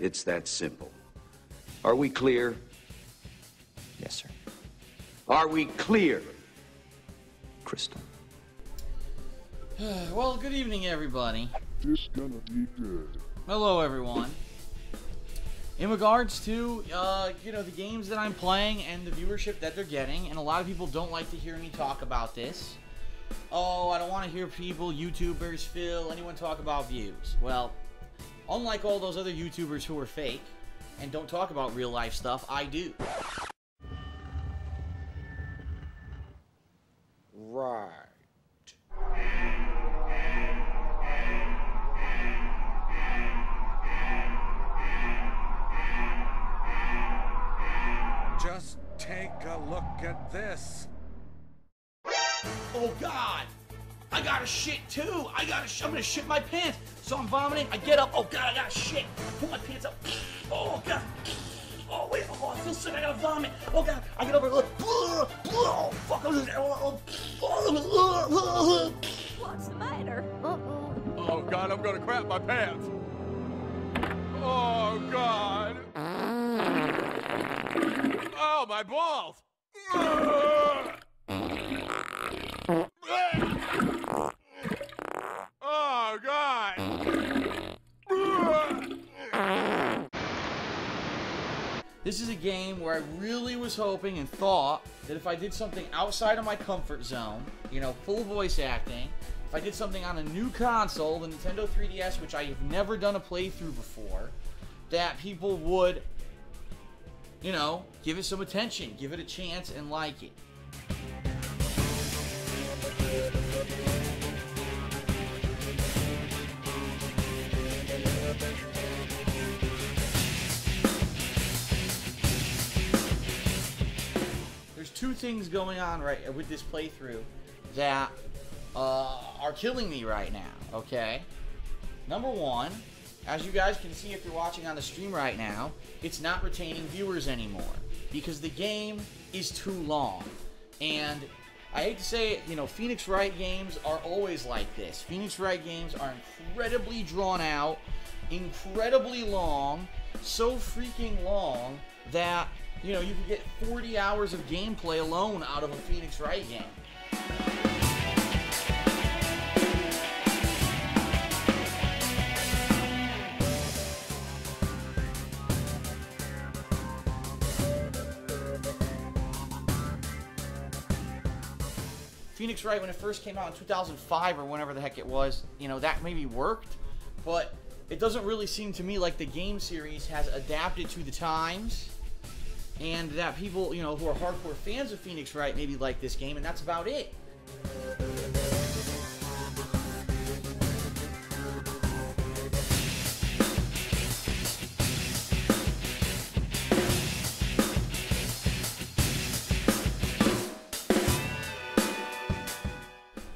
It's that simple. Are we clear? Yes, sir. Are we clear? Crystal. Well, good evening, everybody. It's gonna be good. Hello, everyone. In regards to, the games that I'm playing and the viewership that they're getting, and a lot of people don't like to hear me talk about this. Oh, I don't want to hear people, YouTubers, Phil, anyone talk about views. Well, unlike all those other YouTubers who are fake and don't talk about real life stuff, I do. Right. Just take a look at this. Oh God! I gotta shit too! I'm gonna shit my pants! So I'm vomiting, I get up, oh God, I gotta shit! Put my pants up, oh God! Oh wait, oh, I feel sick, I gotta vomit! Oh God, I get over, oh fuck, What's the matter? Uh-oh. Oh God, I'm gonna crap my pants. Oh God. Oh, my balls. Oh God. This is a game where I really was hoping and thought that if I did something outside of my comfort zone, full voice acting, if I did something on a new console, the Nintendo 3DS, which I have never done a playthrough before, that people would, give it some attention, give it a chance, and like it. There's two things going on right with this playthrough that are killing me right now, okay? Number one, as you guys can see if you're watching on the stream right now, it's not retaining viewers anymore because the game is too long. And I hate to say it, Phoenix Wright games are always like this. Phoenix Wright games are incredibly drawn out, incredibly long, so freaking long that, you can get 40 hours of gameplay alone out of a Phoenix Wright game. Phoenix Wright, when it first came out in 2005 or whenever the heck it was, that maybe worked, but it doesn't really seem to me like the game series has adapted to the times, and that people, who are hardcore fans of Phoenix Wright maybe like this game, and that's about it.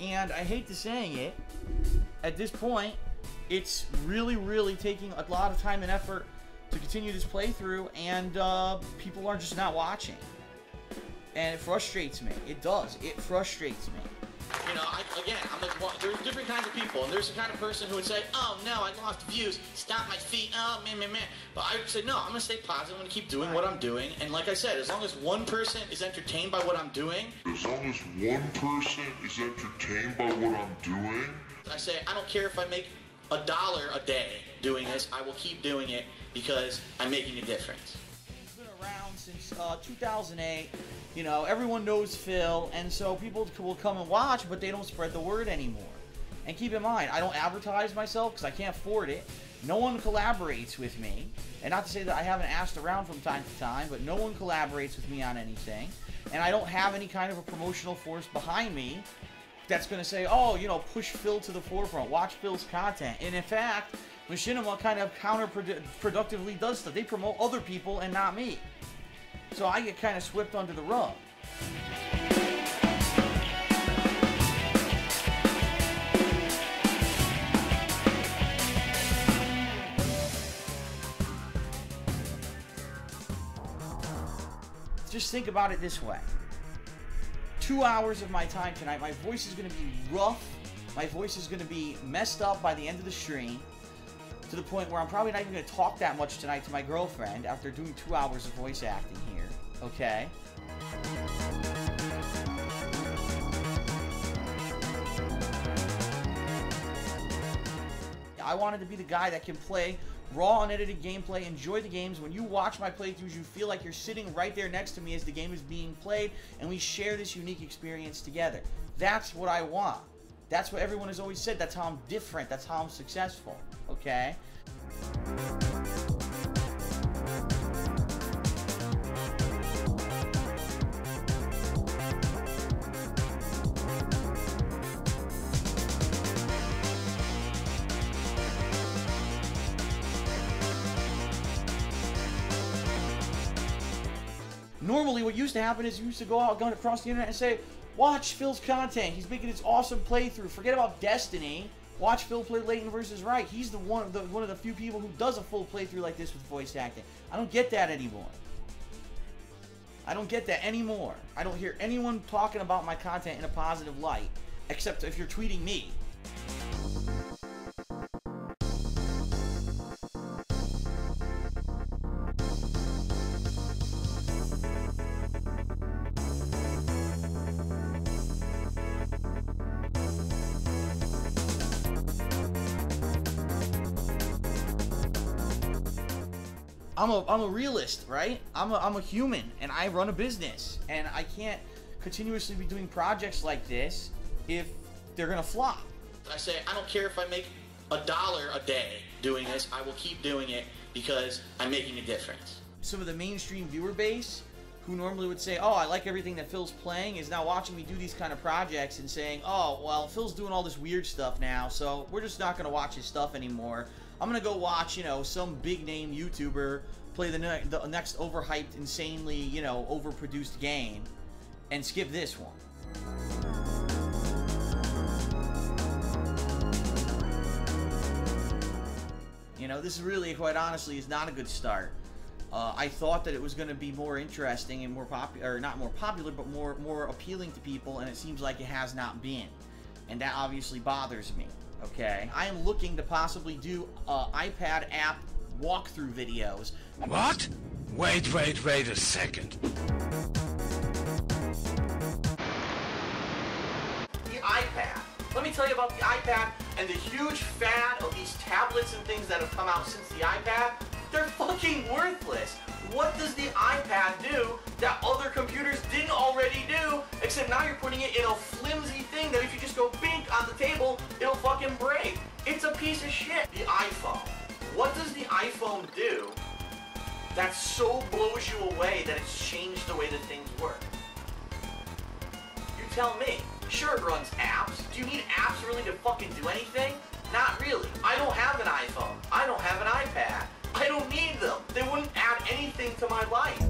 And I hate to saying it, at this point, it's really, really taking a lot of time and effort to continue this playthrough, and people are just not watching. And it frustrates me. It does. It frustrates me. There's different kinds of people, and there's the kind of person who would say, oh no, I lost views, stop my feet, oh man. But I would say, no, I'm going to stay positive, I'm going to keep doing what I'm doing, and like I said, as long as one person is entertained by what I'm doing, I say, I don't care if I make $1 a day doing this, I will keep doing it because I'm making a difference. It's been around since 2008. Everyone knows Phil, and so people will come and watch, but they don't spread the word anymore. And keep in mind, I don't advertise myself because I can't afford it. No one collaborates with me. And not to say that I haven't asked around from time to time, but no one collaborates with me on anything. And I don't have any kind of a promotional force behind me that's going to say, oh, push Phil to the forefront, watch Phil's content. And in fact, Machinima kind of counterproductively does stuff. They promote other people and not me. So I get kind of swept under the rug. just think about it this way. 2 hours of my time tonight, my voice is going to be rough. My voice is going to be messed up by the end of the stream, to the point where I'm probably not even going to talk that much tonight to my girlfriend after doing 2 hours of voice acting here, okay? I wanted to be the guy that can play raw, unedited gameplay, enjoy the games. When you watch my playthroughs, you feel like you're sitting right there next to me as the game is being played, and we share this unique experience together. That's what I want. That's what everyone has always said. That's how I'm different. That's how I'm successful, okay? Normally, what used to happen is you used to go out, going across the internet and say, watch Phil's content. He's making his awesome playthrough. Forget about Destiny. Watch Phil play Layton Vs Wright. He's the one of the few people who does a full playthrough like this with voice acting. I don't get that anymore. I don't get that anymore. I don't hear anyone talking about my content in a positive light, except if you're tweeting me. I'm a realist, right? I'm a human, and I run a business, and I can't continuously be doing projects like this if they're gonna flop. I say, I don't care if I make $1 a day doing this, I will keep doing it because I'm making a difference. Some of the mainstream viewer base who normally would say, oh, I like everything that Phil's playing, is now watching me do these kind of projects and saying, oh, well, Phil's doing all this weird stuff now, so we're just not gonna watch his stuff anymore. I'm gonna go watch, you know, some big name YouTuber play the next overhyped, insanely, you know, overproduced game, and skip this one. You know, this is really, quite honestly, is not a good start. I thought that it was going to be more interesting and more popular, or not more popular, but more appealing to people, and it seems like it has not been, and that obviously bothers me. Okay, I am looking to possibly do iPad app walkthrough videos. What? Wait a second. The iPad. Let me tell you about the iPad and the huge fad of these tablets and things that have come out since the iPad. They're fucking worthless. What does the iPad do that other computers didn't already do, except now you're putting it in a flimsy thing that if you just go bink on the table, it'll fucking break. It's a piece of shit. The iPhone. What does the iPhone do that so blows you away that it's changed the way that things work? You tell me. Sure, it runs apps. Do you need apps really to fucking do anything? Not really. I don't have an iPhone. I don't have an iPad. I don't need them. They wouldn't add anything to my life.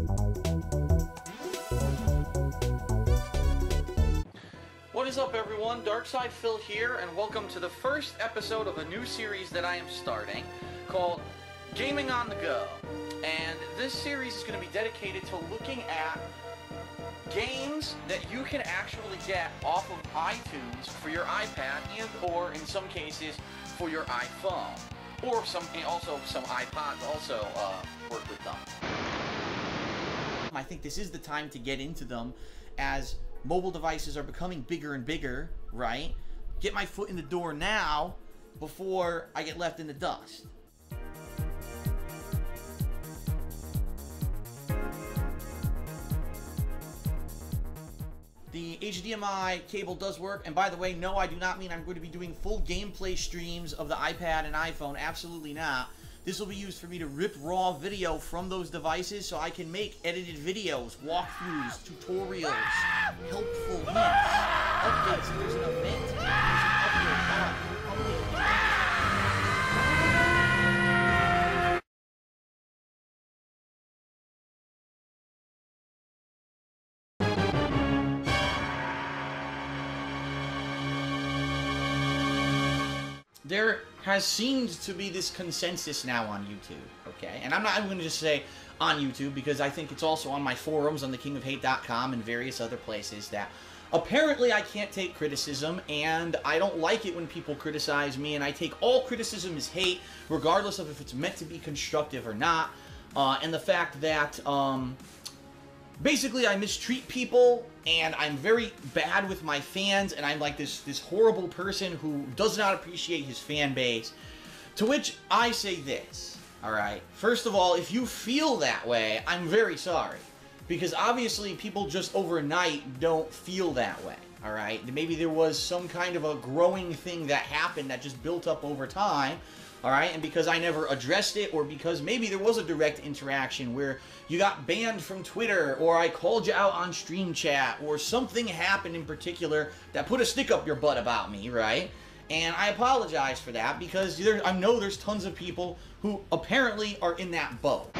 What is up, everyone? Darkside Phil here, and welcome to the first episode of a new series that I am starting called Gaming on the Go. And this series is going to be dedicated to looking at games that you can actually get off of iTunes for your iPad and or in some cases for your iPhone. Or also some iPods also work with them. I think this is the time to get into them as mobile devices are becoming bigger and bigger, right? Get my foot in the door now before I get left in the dust. The HDMI cable does work, and by the way, no, I do not mean I'm going to be doing full gameplay streams of the iPad and iPhone. Absolutely not. This will be used for me to rip raw video from those devices so I can make edited videos, walkthroughs, tutorials, helpful hints, updates if there's an event, there's an update, there has seemed to be this consensus now on YouTube, okay? And I'm not even going to just say on YouTube, because I think it's also on my forums on thekingofhate.com and various other places that apparently I can't take criticism, and I don't like it when people criticize me, and I take all criticism as hate, regardless of if it's meant to be constructive or not. And the fact that, basically I mistreat people, and I'm very bad with my fans, and I'm like this horrible person who does not appreciate his fan base. To which I say this, alright? First of all, if you feel that way, I'm very sorry. Because obviously people just overnight don't feel that way, alright? Maybe there was some kind of a growing thing that happened that just built up over time, alright? And because I never addressed it, or because maybe there was a direct interaction where you got banned from Twitter, or I called you out on stream chat, or something happened in particular that put a stick up your butt about me, right? And I apologize for that, because I know there's tons of people who apparently are in that boat.